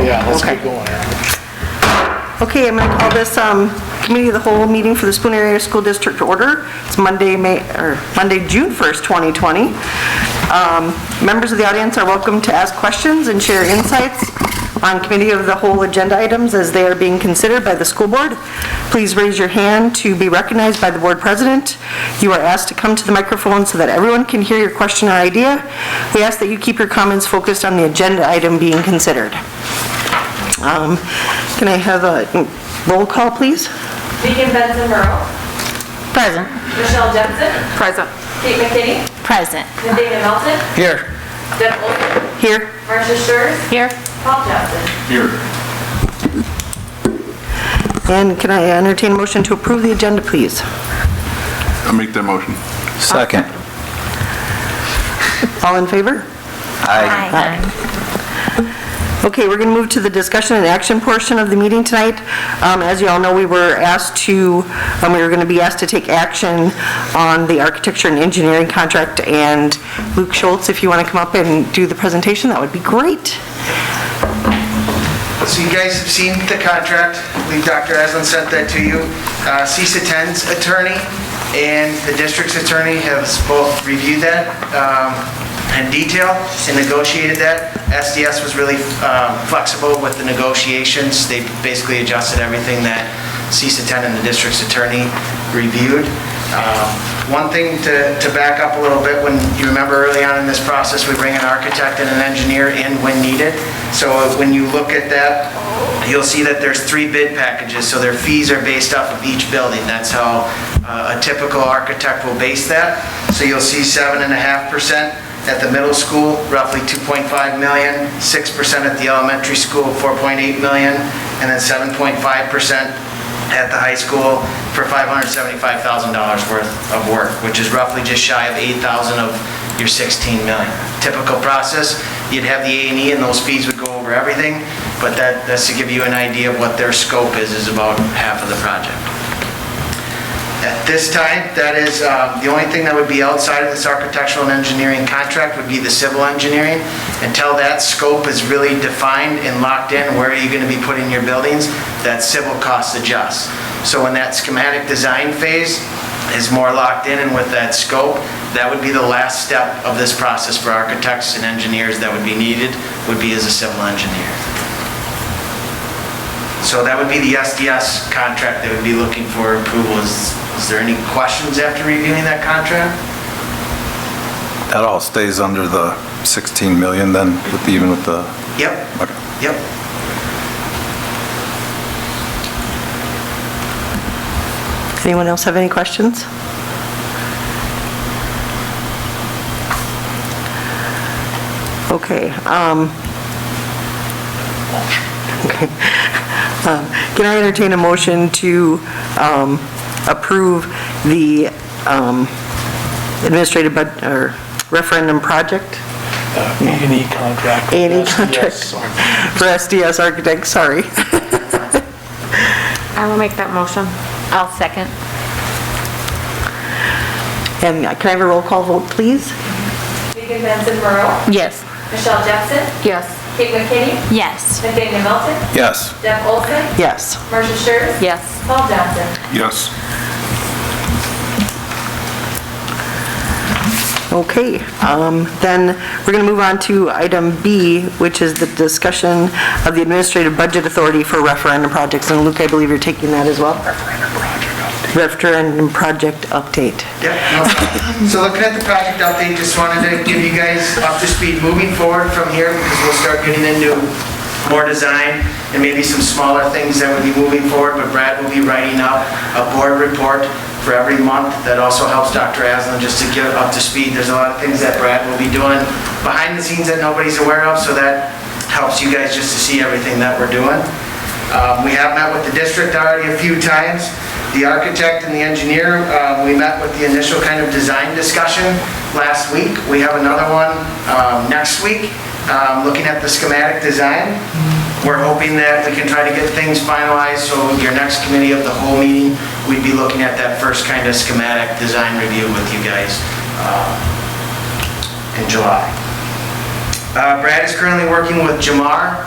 Yeah, let's Okay. get going here. Okay, I'm going to call this Committee of the Whole meeting for the Spoon Area School District to order. It's Monday, June 1st, 2020. Members of the audience are welcome to ask questions and share insights on Committee of the Whole agenda items as they are being considered by the school board. Please raise your hand to be recognized by the board president. You are asked to come to the microphone so that everyone can hear your question or idea. We ask that you keep your comments focused on the agenda item being considered. Can I have a roll call, please? Deacon Benson Murrow. Present. Michelle Jensen. Present. Kate McKinney. Present. Nathaniel Melton. Here. Deb Olson. Here. Marcia Schurz. Here. Paul Johnson. Here. And can I entertain a motion to approve the agenda, please? I'll make that motion. Second. All in favor? Aye. Okay, we're going to move to the discussion and action portion of the meeting tonight. As you all know, we were going to be asked to take action on the architecture and engineering contract, and Luke Schultz, if you want to come up and do the presentation, that would be great. So you guys have seen the contract. I believe Dr. Aslan sent that to you. CISA 10's attorney and the district's attorney have both reviewed that in detail and negotiated that. SDS was really flexible with the negotiations. They basically adjusted everything that CISA 10 and the district's attorney reviewed. One thing to back up a little bit, when you remember early on in this process, we bring an architect and an engineer in when needed. So when you look at that, you'll see that there's 3 bid packages, so their fees are based off of each building. That's how a typical architect will base that. So you'll see 7.5% at the middle school, roughly $2.5 million, 6% at the elementary school, $4.8 million, and then 7.5% at the high school for $575,000 worth of work, which is roughly just shy of $8,000 of your $16 million. Typical process, you'd have the A&E and those fees would go over everything, but that's to give you an idea of what their scope is about half of the project. At this time, that is the only thing that would be outside of this architectural and engineering contract would be the civil engineering. Until that scope is really defined and locked in, where are you going to be putting your buildings, that civil costs adjust. So when that schematic design phase is more locked in and with that scope, that would be the last step of this process for architects and engineers that would be needed, would be as a civil engineer. So that would be the SDS contract that would be looking for approval. Is there any questions after reviewing that contract? That all stays under the 16 million then, even with the... Yep. Okay. Yep. Anyone else have any questions? Okay. Can I entertain a motion to approve the administrative or referendum project? A&E contract. A&E contract for SDS Architects, sorry. I will make that motion. I'll second. And can I have a roll call vote, please? Deacon Benson Murrow. Yes. Michelle Jensen. Yes. Kate McKinney. Yes. Nathaniel Melton. Yes. Deb Olson. Yes. Marcia Schurz. Yes. Paul Johnson. Yes. Okay, then we're going to move on to item B, which is the discussion of the administrative budget authority for referendum projects. And Luke, I believe you're taking that as well? Referendum project update. Yep. No problem. So looking at the project update, just wanted to give you guys up to speed moving forward from here, because we'll start getting into more design and maybe some smaller things that would be moving forward, but Brad will be writing up a board report for every month. That also helps Dr. Aslan just to get up to speed. There's a lot of things that Brad will be doing behind the scenes that nobody's aware of, so that helps you guys just to see everything that we're doing. We have met with the district already a few times. The architect and the engineer, we met with the initial kind of design discussion last week. We have another one next week, looking at the schematic design. We're hoping that we can try to get things finalized, so your next committee of the whole meeting, we'd be looking at that first kind of schematic design review with you guys in July. Brad is currently working with Jamar,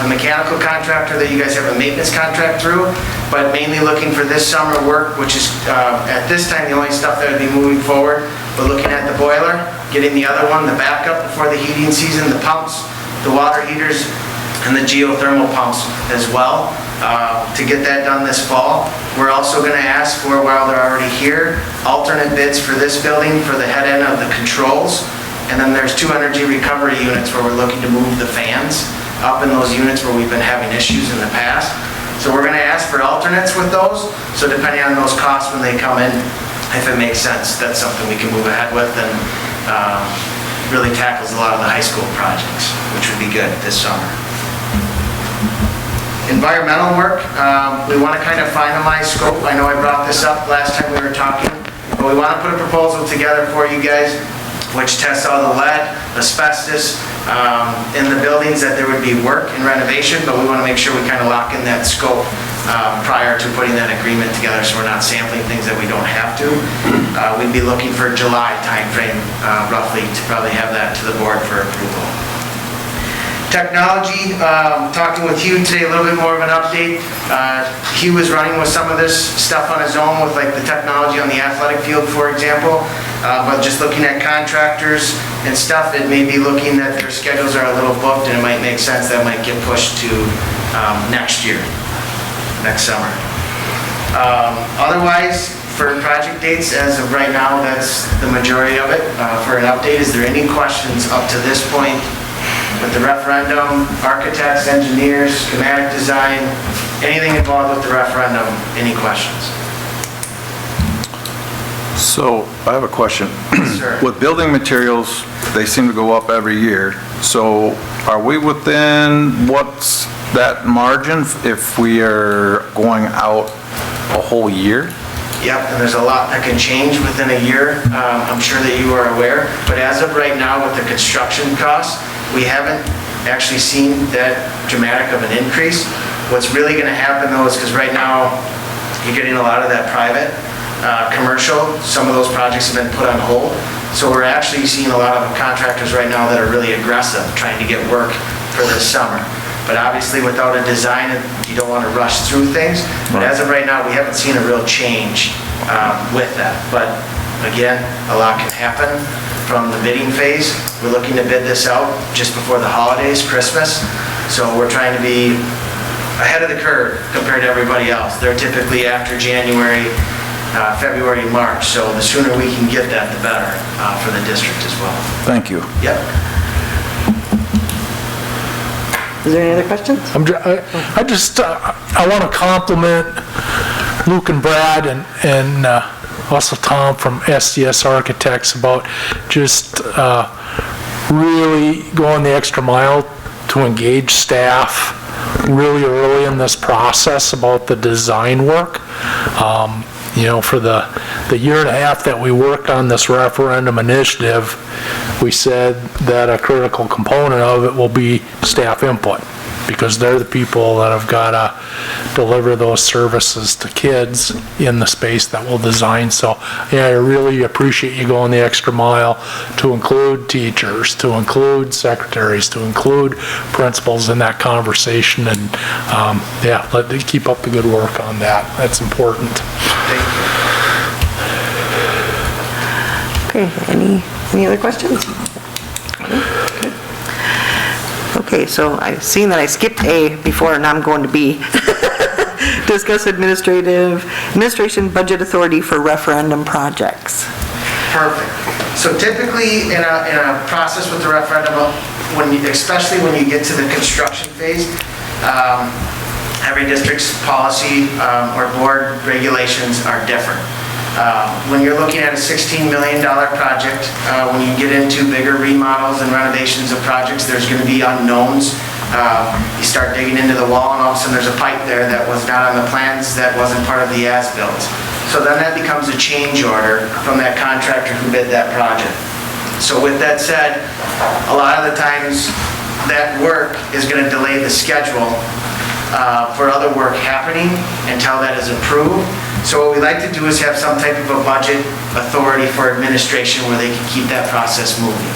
the mechanical contractor that you guys have a maintenance contract through, but mainly looking for this summer work, which is, at this time, the only stuff that would be moving forward. We're looking at the boiler, getting the other one, the backup before the heating season, the pumps, the water heaters, and the geothermal pumps as well, to get that done this fall. We're also going to ask for, while they're already here, alternate bids for this building for the head end of the controls. And then there's 2 energy recovery units where we're looking to move the fans up in those units where we've been having issues in the past. So we're going to ask for alternates with those. So depending on those costs when they come in, if it makes sense, that's something we can move ahead with and really tackles a lot of the high school projects, which would be good this summer. Environmental work, we want to kind of finalize scope. I know I brought this up last time we were talking, but we want to put a proposal together for you guys which tests all the lead, asbestos in the buildings, that there would be work and renovation, but we want to make sure we kind of lock in that scope prior to putting that agreement together so we're not sampling things that we don't have to. We'd be looking for July timeframe roughly to probably have that to the board for approval. Technology, talking with Hugh today, a little bit more of an update. Hugh was running with some of this stuff on his own with like the technology on the athletic field, for example. But just looking at contractors and stuff, it may be looking that their schedules are a little booked and it might make sense that might get pushed to next year, next summer. Otherwise, for project dates, as of right now, that's the majority of it. For an update, is there any questions up to this point with the referendum, architects, engineers, schematic design, anything involved with the referendum? Any questions? So I have a question. Sir. With building materials, they seem to go up every year. So are we within what's that margin if we are going out a whole year? Yep, and there's a lot that can change within a year. I'm sure that you are aware. But as of right now, with the construction costs, we haven't actually seen that dramatic of an increase. What's really going to happen though is, because right now you're getting a lot of that private, commercial, some of those projects have been put on hold. So we're actually seeing a lot of contractors right now that are really aggressive trying to get work for this summer. But obviously without a design, you don't want to rush through things. But as of right now, we haven't seen a real change with that. But again, a lot can happen from the bidding phase. We're looking to bid this out just before the holidays, Christmas. So we're trying to be ahead of the curve compared to everybody else. They're typically after January, February, March. So the sooner we can get that, the better for the district as well. Thank you. Yep. Is there any other questions? I want to compliment Luke and Brad and also Tom from SDS Architects about just really going the extra mile to engage staff really early in this process about the design work. You know, for the year and a half that we worked on this referendum initiative, we said that a critical component of it will be staff input, because they're the people that have got to deliver those services to kids in the space that we'll design. So yeah, I really appreciate you going the extra mile to include teachers, to include secretaries, to include principals in that conversation. And yeah, keep up the good work on that. That's important. Okay, any other questions? Okay, so I've seen that I skipped A before, and now I'm going to B. Discuss administration budget authority for referendum projects. Perfect. So typically in a process with the referendum, especially when you get to the construction phase, every district's policy or board regulations are different. When you're looking at a $16 million project, when you get into bigger remodels and renovations of projects, there's going to be unknowns. You start digging into the wall and all of a sudden there's a pipe there that was not on the plans, that wasn't part of the as-built. So then that becomes a change order from that contractor who bid that project. So with that said, a lot of the times that work is going to delay the schedule for other work happening until that is approved. So what we like to do is have some type of a budget authority for administration where they can keep that process moving.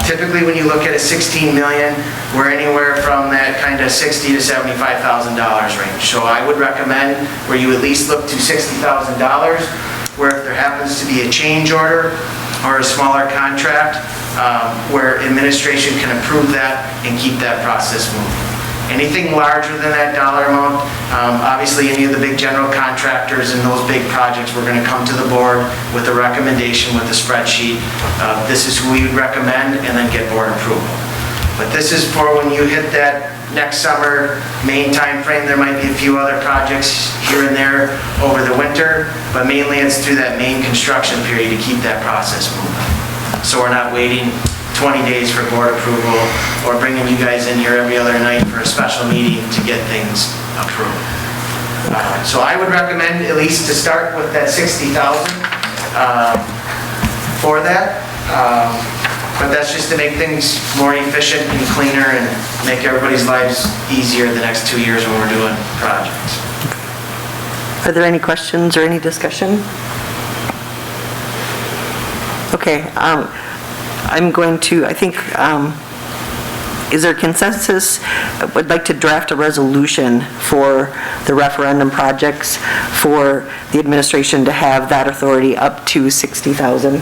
Typically, when you look at a 16 million, we're anywhere from that kind of $60,000 to $75,000 range. So I would recommend where you at least look to $60,000, where if there happens to be a change order or a smaller contract, where administration can approve that and keep that process moving. Anything larger than that dollar amount, obviously any of the big general contractors and those big projects, we're going to come to the board with a recommendation with a spreadsheet. This is who we would recommend, and then get board approval. But this is for when you hit that next summer main time frame. There might be a few other projects here and there over the winter, but mainly it's through that main construction period to keep that process moving. So we're not waiting 20 days for board approval or bringing you guys in here every other night for a special meeting to get things approved. So I would recommend at least to start with that 60,000 for that. But that's just to make things more efficient and cleaner and make everybody's lives easier the next 2 years when we're doing projects. Are there any questions or any discussion? Okay, I'm going to, I think, is there consensus? I would like to draft a resolution for the referendum projects for the administration to have that authority up to 60,000,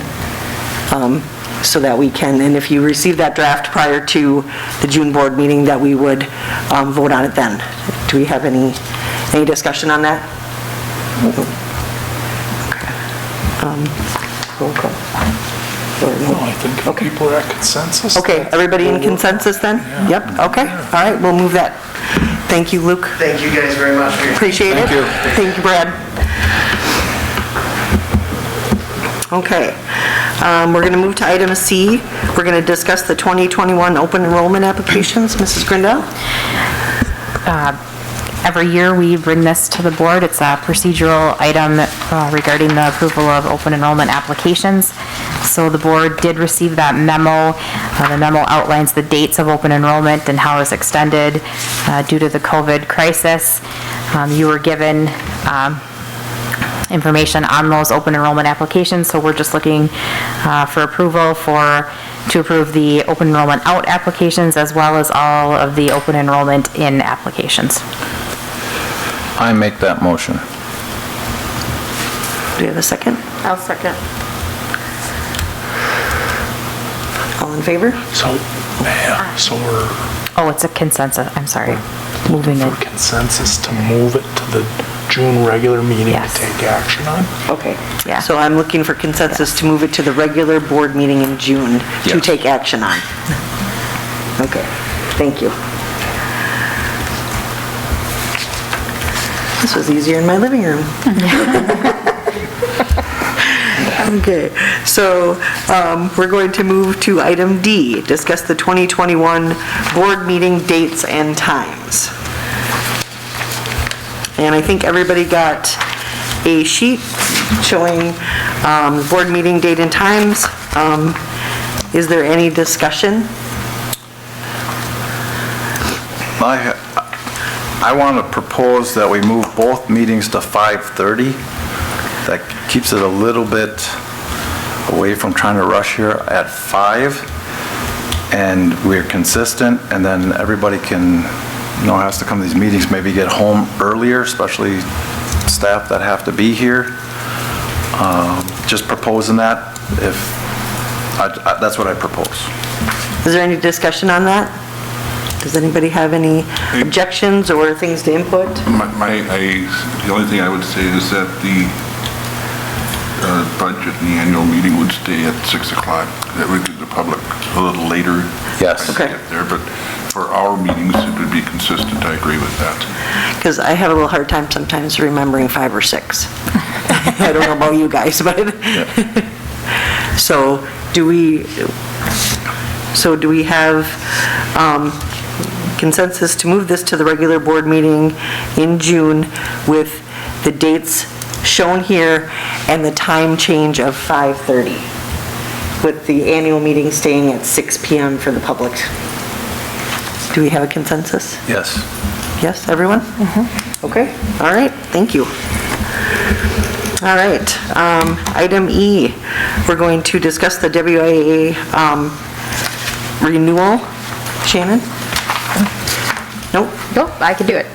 so that we can, and if you receive that draft prior to the June board meeting, that we would vote on it then. Do we have any discussion on that? Okay. Roll call. No, I think Okay. people are at consensus. Okay, everybody in consensus then? Yep, okay, all right, we'll move that. Thank you, Luke. Thank you guys very much for your Appreciate it. Thank you, Brad. Okay, we're going to move to item C. We're going to discuss the 2021 open enrollment applications. Mrs. Grindal? Every year, we bring this to the board. It's a procedural item regarding the approval of open enrollment applications. So the board did receive that memo. The memo outlines the dates of open enrollment and how it's extended due to the COVID crisis. You were given information on those open enrollment applications, so we're just looking for approval to approve the open enrollment out applications as well as all of the open enrollment in applications. I make that motion. Do you have a second? I'll second. All in favor? So, yeah, so we're Oh, it's a consensus, I'm sorry, moving it. for consensus to move it to the June regular meeting Yes. to take action on? Okay. Yeah. So I'm looking for consensus to move it to the regular board meeting in June to Yes. take action on. Okay, thank you. This was easier in my living room. Okay, so we're going to move to item D, discuss the 2021 board meeting dates and times. And I think everybody got a sheet showing board meeting date and times. Is there any discussion? I want to propose that we move both meetings to 5:30. That keeps it a little bit away from trying to rush here at 5. And we're consistent, and then everybody can, has to come to these meetings, maybe get home earlier, especially staff that have to be here. Just proposing that, that's what I propose. Is there any discussion on that? Does anybody have any objections or things to input? The only thing I would say is that the budget and the annual meeting would stay at 6 o'clock. That would give the public a little later. Yes. to Okay. get there, but for our meetings, it would be consistent. I agree with that. Because I have a little hard time sometimes remembering 5 or 6. I don't know about you guys, but... So do we have consensus to move this to the regular board meeting in June with the dates shown here and the time change of 5:30, with the annual meeting staying at 6 p.m. for the public? Do we have a consensus? Yes. Yes, everyone? Okay, all right, thank you. All right, item E, we're going to discuss the WIA renewal. Shannon? Nope. Nope, I can do it.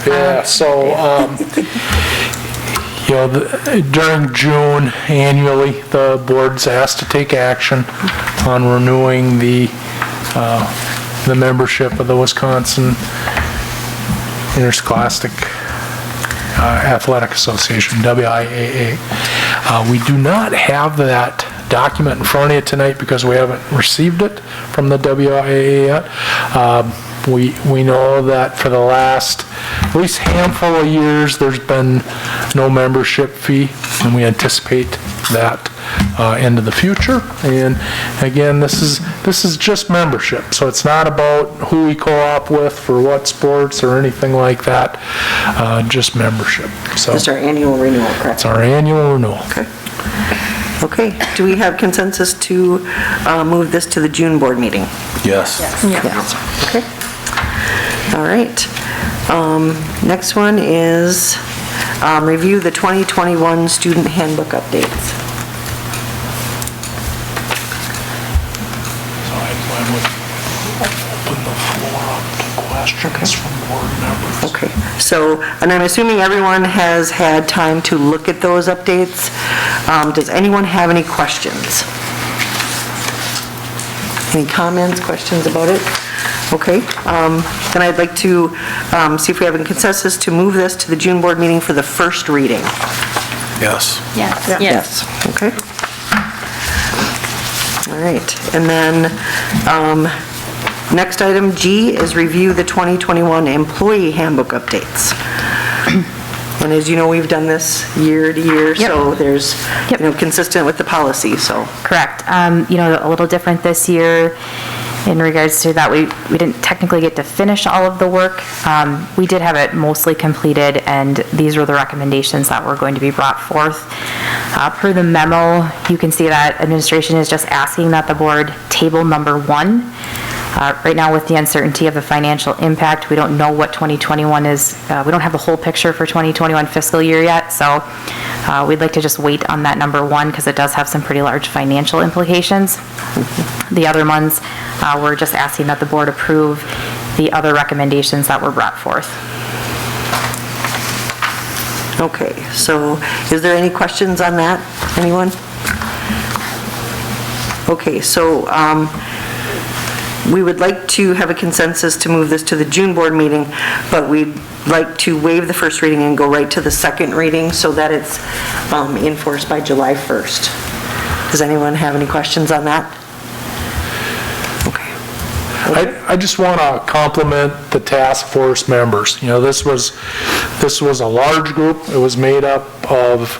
Yeah, so, during June annually, the board's asked to take action on renewing the membership of the Wisconsin Interscholastic Athletic Association, WIAA. We do not have that document in front of you tonight because we haven't received it from the WIAA yet. We know that for the last at least handful of years, there's been no membership fee, and we anticipate that into the future. And again, this is just membership, so it's not about who we co-op with for what sports or anything like that, just membership. So Just our annual renewal, correct? it's our annual renewal. Okay, do we have consensus to move this to the June board meeting? Yes. Yes. Okay. All right. Next one is review the 2021 student handbook updates. So I would open the floor up to questions from board members. Okay, so, and I'm assuming everyone has had time to look at those updates. Does anyone have any questions? Any comments, questions about it? Okay, then I'd like to see if we have a consensus to move this to the June board meeting for the first reading. Yes. Yes. Okay. All right, and then, next item, G, is review the 2021 employee handbook updates. And as you know, we've done this year to year, so there's, consistent with the policy, so. Correct. A little different this year in regards to that. We didn't technically get to finish all of the work. We did have it mostly completed, and these were the recommendations that were going to be brought forth. Per the memo, you can see that administration is just asking that the board table number 1. Right now, with the uncertainty of the financial impact, we don't know what 2021 is. We don't have the whole picture for 2021 fiscal year yet, so we'd like to just wait on that number 1 because it does have some pretty large financial implications. The other ones, we're just asking that the board approve the other recommendations that were brought forth. Okay, so is there any questions on that? Anyone? Okay, so we would like to have a consensus to move this to the June board meeting, but we'd like to waive the first reading and go right to the second reading so that it's in force by July 1st. Does anyone have any questions on that? Okay. I just want to compliment the task force members. This was a large group. It was made up of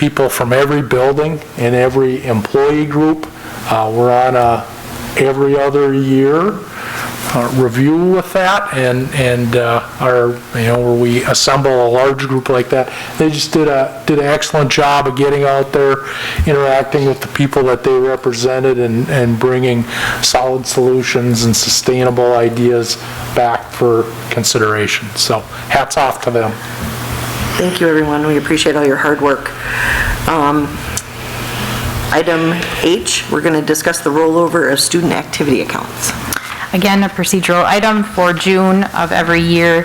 people from every building and every employee group. We're on a every other year review with that, and where we assemble a large group like that. They just did an excellent job of getting out there, interacting with the people that they represented, and bringing solid solutions and sustainable ideas back for consideration. So hats off to them. Thank you, everyone. We appreciate all your hard work. Item H, we're going to discuss the rollover of student activity accounts. Again, a procedural item for June of every year.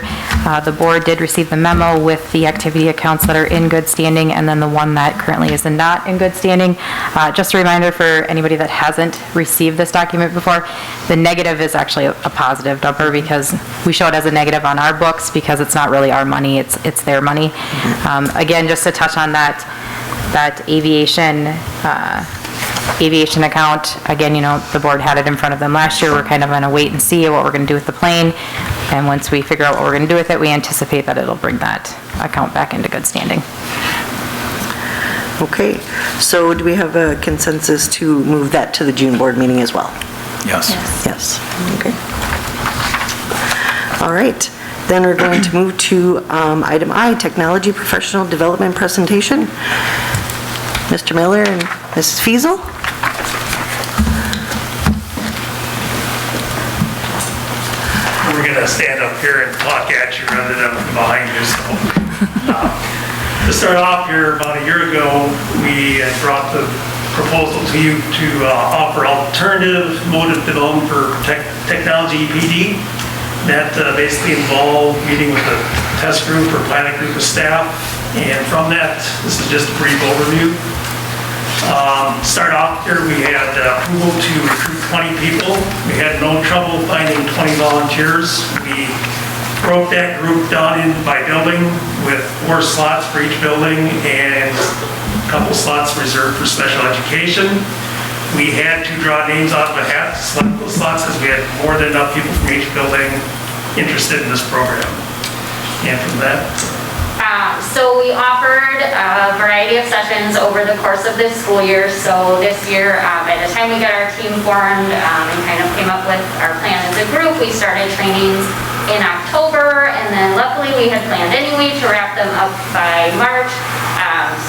The board did receive the memo with the activity accounts that are in good standing, and then the one that currently is not in good standing. Just a reminder for anybody that hasn't received this document before, the negative is actually a positive number because we show it as a negative on our books because it's not really our money, it's their money. Again, just to touch on that aviation account, again, the board had it in front of them last year. We're kind of going to wait and see what we're going to do with the plane. And once we figure out what we're going to do with it, we anticipate that it'll bring that account back into good standing. Okay, so do we have a consensus to move that to the June board meeting as well? Yes. Yes. Okay. All right, then we're going to move to item I, technology professional development presentation. Mr. Miller and Mrs. Fiesel. We're going to stand up here and talk at you rather than behind you. So, to start off here, about a year ago, we had brought the proposal to you to offer alternative mode of development for technology EPD. That basically involved meeting with a test group or pilot group of staff. And from that, this is just a brief overview. Start off here, we had approval to recruit 20 people. We had no trouble finding 20 volunteers. We broke that group down in by building with 4 slots for each building and a couple slots reserved for special education. We had to draw names out of a hat to select those slots because we had more than enough people from each building interested in this program. And from that, So we offered a variety of sessions over the course of this school year. So this year, by the time we got our team formed and kind of came up with our plan as a group, we started trainings in October, and then luckily we had planned anyway to wrap them up by March.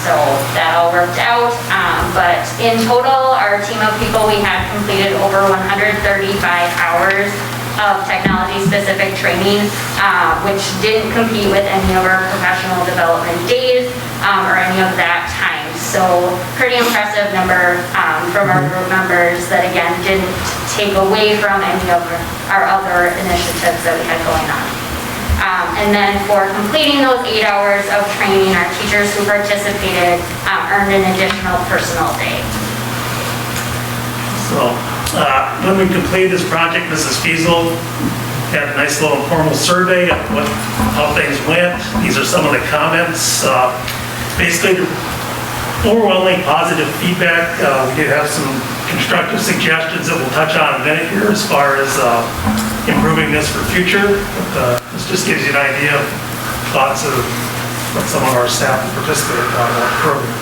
So that all worked out. But in total, our team of people, we had completed over 135 hours of technology-specific training, which didn't compete with any of our professional development days or any of that time. So pretty impressive number from our group members that, again, didn't take away from any of our other initiatives that we had going on. And then for completing those 8 hours of training, our teachers who participated earned an additional personal day. so when we completed this project, Mrs. Fiesel had a nice little informal survey of how things went. These are some of the comments. Basically, overwhelmingly positive feedback. We did have some constructive suggestions that we'll touch on in a minute here as far as improving this for future. But this just gives you an idea of thoughts of what some of our staff who participated on that program.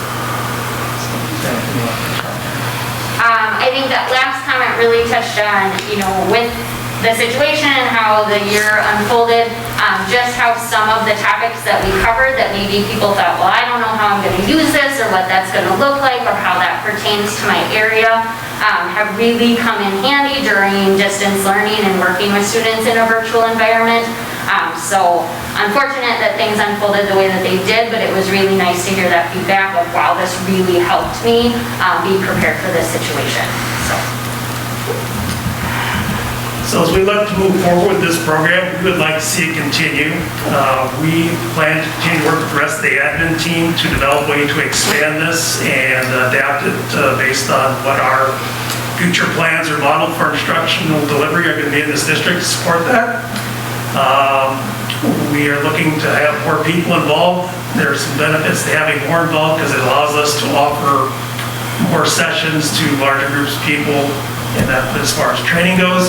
I think that last comment really touched on, with the situation and how the year unfolded, just how some of the topics that we covered that maybe people thought, well, I don't know how I'm going to use this or what that's going to look like or how that pertains to my area, have really come in handy during distance learning and working with students in a virtual environment. So unfortunate that things unfolded the way that they did, but it was really nice to hear that feedback of, wow, this really helped me be prepared for this situation. So as we look to move forward with this program, we would like to see it continue. We plan to continue to work with the rest of the admin team to develop a way to expand this and adapt it based on what our future plans or model for instructional delivery are going to be in this district to support that. We are looking to have more people involved. There are some benefits to having more involved because it allows us to offer more sessions to larger groups of people, and that as far as training goes.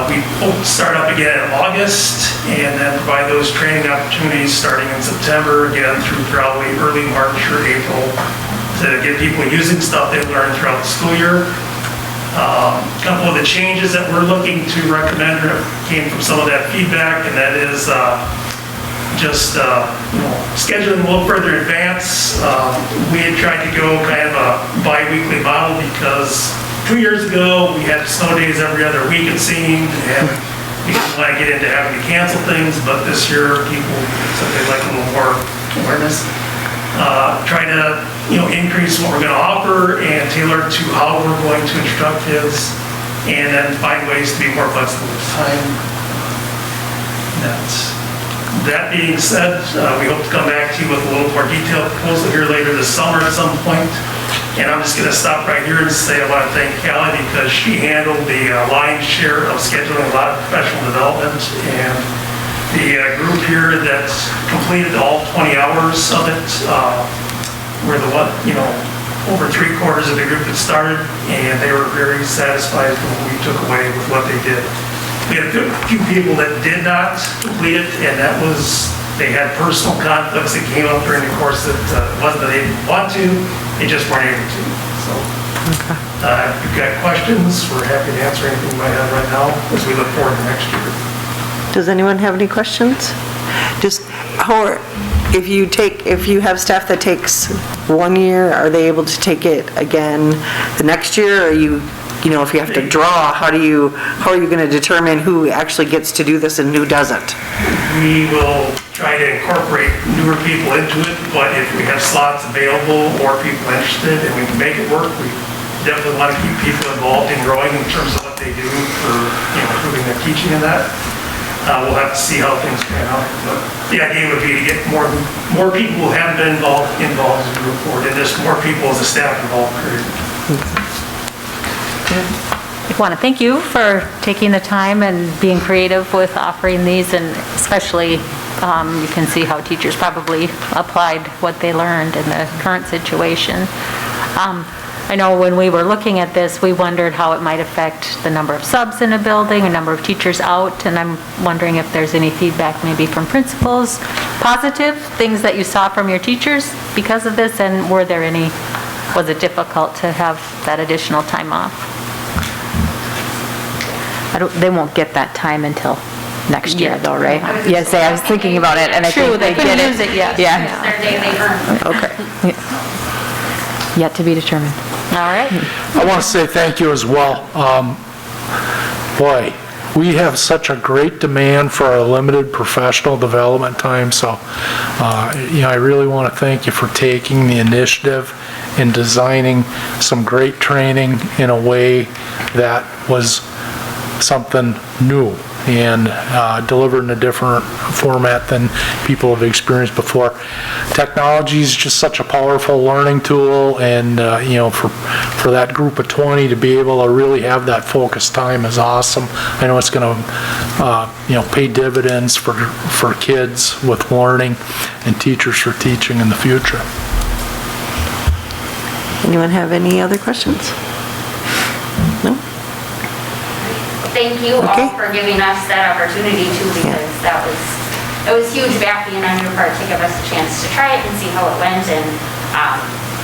We hope to start up again in August and then provide those training opportunities starting in September, again through probably early March or April, to get people using stuff they've learned throughout the school year. A couple of the changes that we're looking to recommend came from some of that feedback, and that is just scheduling a little further in advance. We had tried to go kind of a bi-weekly model because 2 years ago we had snow days every other week it seemed, and we didn't want to get into having to cancel things, but this year people said they'd like a little more awareness. Try to increase what we're going to offer and tailor to how we're going to instruct kids, and then find ways to be more flexible with time. That being said, we hope to come back to you with a little more detailed proposal here later this summer at some point. And I'm just going to stop right here and say I want to thank Callie because she handled the lion's share of scheduling a lot of professional development, and the group here that completed all 20 hours of it were the one, over 3/4 of the group that started, and they were very satisfied with what we took away with what they did. We had a few people that did not complete it, and that was, they had personal conflicts that came up during the course that wasn't that they didn't want to, they just weren't able to. So, if you've got questions, we're happy to answer anything you might have right now as we look forward to next year. Does anyone have any questions? Just, if you have staff that takes 1 year, are they able to take it again the next year? Or if you have to draw, how are you going to determine who actually gets to do this and who doesn't? we will try to incorporate newer people into it, but if we have slots available or people interested and we can make it work, we definitely want to keep people involved in growing in terms of what they do for, improving their teaching and that. We'll have to see how things pan out, but the idea would be to get more people who haven't been involved as a group forward, and just more people as a staff involved, period. I want to thank you for taking the time and being creative with offering these, and especially you can see how teachers probably applied what they learned in the current situation. I know when we were looking at this, we wondered how it might affect the number of subs in a building, a number of teachers out, and I'm wondering if there's any feedback maybe from principals, positive things that you saw from your teachers because of this, and was it difficult to have that additional time off? They won't get that time until next year Yeah. though, right? Yes, I was thinking about it, and I think they couldn't get use it yet. Yeah. It's their day they earned. Okay. Yet to be determined. All right. I want to say thank you as well. Boy, we have such a great demand for our limited professional development time, so, I really want to thank you for taking the initiative in designing some great training in a way that was something new and delivered in a different format than people have experienced before. Technology is just such a powerful learning tool, and for that group of 20 to be able to really have that focused time is awesome. I know it's going to pay dividends for kids with learning and teachers for teaching in the future. Anyone have any other questions? No? Thank you Okay. all for giving us that opportunity too, because it was huge backing on your part to give us a chance to try it and see how it went, and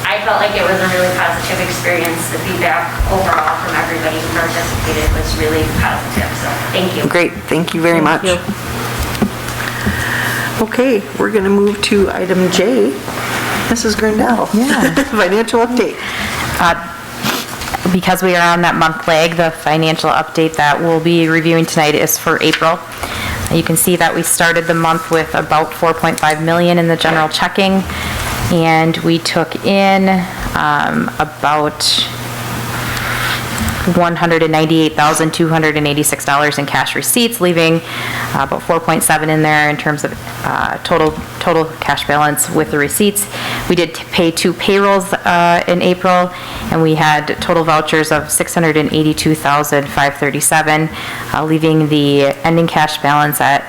I felt like it was a really positive experience. The feedback overall from everybody who participated was really positive, so thank you. Great, thank you very much. Okay, we're going to move to item J. Mrs. Grindell. Yeah. Financial update. Because we are on that month lag, the financial update that we'll be reviewing tonight is for April. You can see that we started the month with about 4.5 million in the general checking, and we took in about $198,286 in cash receipts, leaving about 4.7 in there in terms of total cash balance with the receipts. We did pay 2 payrolls in April, and we had total vouchers of $682,537, leaving the ending cash balance at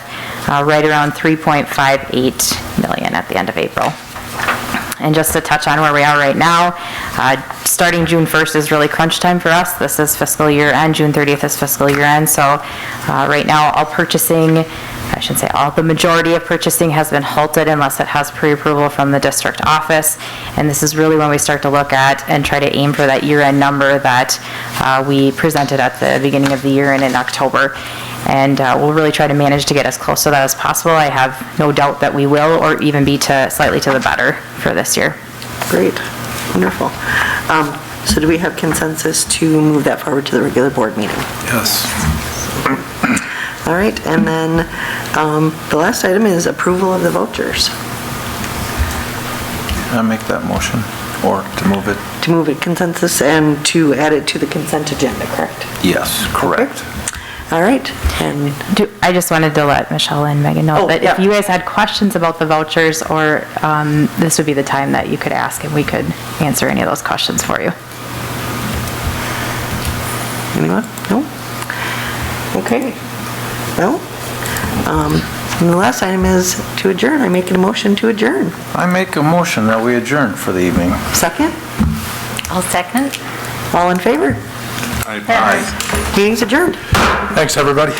right around 3.58 million at the end of April. And just to touch on where we are right now, starting June 1st is really crunch time for us. This is fiscal year end, June 30th is fiscal year end. So right now, all purchasing, I shouldn't say all, the majority of purchasing has been halted unless it has pre-approval from the district office. And this is really when we start to look at and try to aim for that year-end number that we presented at the beginning of the year and in October. And we'll really try to manage to get as close to that as possible. I have no doubt that we will, or even be slightly to the better for this year. Great, wonderful. So do we have consensus to move that forward to the regular board meeting? Yes. All right, and then the last item is approval of the vouchers. Can I make that motion, or to move it? To move it consensus and to add it to the consent agenda, correct? Yes, correct. All right, and I just wanted to let Michelle and Megan know Oh, that yeah. if you guys had questions about the vouchers, or this would be the time that you could ask, and we could answer any of those questions for you. anyone? No? Okay. No? And the last item is to adjourn. I'm making a motion to adjourn. I make a motion that we adjourn for the evening. Second? I'll second. All in favor? Aye. Meeting's adjourned. Thanks, everybody.